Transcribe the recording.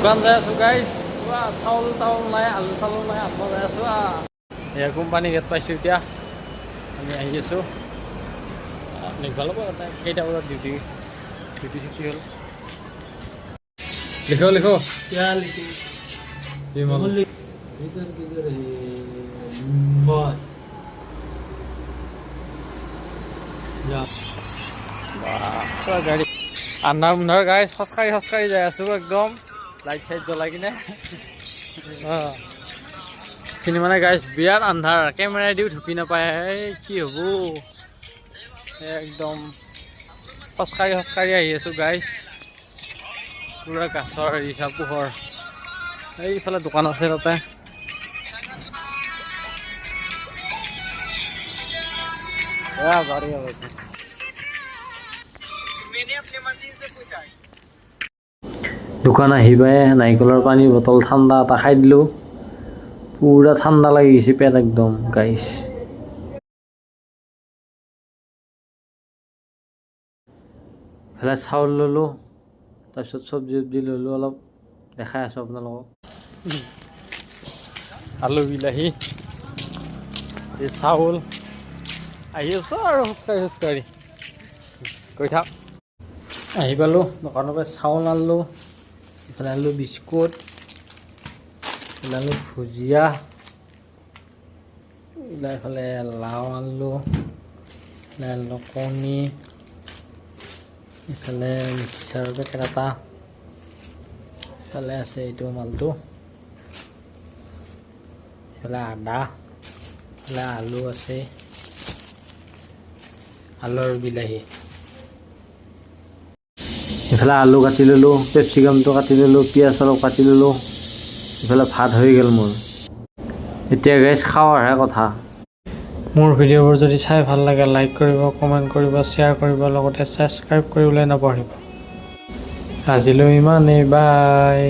দোকান যাই আছোঁ গাইজ চাউল তাউল নাই আলু চাউল নাই আনব যাই আছোঁ এয়া কোম্পানী গেট পাইছোঁ এতিয়া আমি আহি আছোঁ নিঘাল হ'ব কেইটা বজাত ডিউটি ছুটি হ'ল লিখো লিখো क्या लिखूं বিমল इधर किधर है मुंबई जा গাড়ী আন্ধাৰ মুন্ধাৰ গাড়ী খোজকাঢ়ি যাই আছোঁ একদম লাইট চাইট জ্বলাই কিনে খিনি মানে গাড়ী বিৰাট আন্ধাৰ কেমেৰা দিও ঢুকি নাপায় কি হ'ব একদম খোজকাঢ়ি আহি আছোঁ গাইজ পুৰা গাছৰ ৰিক্সা পোহৰ এইফালে দোকান আছে তাতে দোকান আহি পাই নাৰিকলৰ পানী বটল ঠাণ্ডা এটা খাই দিলোঁ পুৰা ঠাণ্ডা লাগি গৈছে পেট একদম গাইছ এইফালে চাউল ল'লোঁ তাৰপিছত চব্জি ল'লোঁ অলপ দেখাই আছোঁ আপোনালোকক আলু বিলাহী এই চাউল আহি আছোঁ আৰু খোজকাঢ়ি কৈ থাক আহি পালোঁ দোকানৰ পৰা চাউল আনিলোঁ এইফালে আনিলোঁ বিস্কুট এইফালে আনিলোঁ ভুজিয়া এইফালে লাও আনিলোঁ এইফালে আনিলোঁ কণী এইফালে মিক্সাৰ পেকেট এটা এইফালে আছে এইটো মালটো এইফালে আদা এইফালে আলু আছে আলু আৰু বিলাহী এইফালে আলু কাটি ল'লোঁ কেপচিকামটো কাটি ল'লোঁ পিঁয়াজ অলপ কাটি ল'লোঁ এইফালে ভাত হৈ গ'ল মোৰ এতিয়া গাইজ খাৱাৰহে কথা মোৰ ভিডিঅ'বোৰ যদি চাই ভাল লাগে লাইক কৰিব কমেণ্ট কৰিব শ্বেয়াৰ কৰিব লগতে ছাবস্ক্ৰাইব কৰিবলৈ নাপাহৰিব আজিলৈ ইমানেই বাই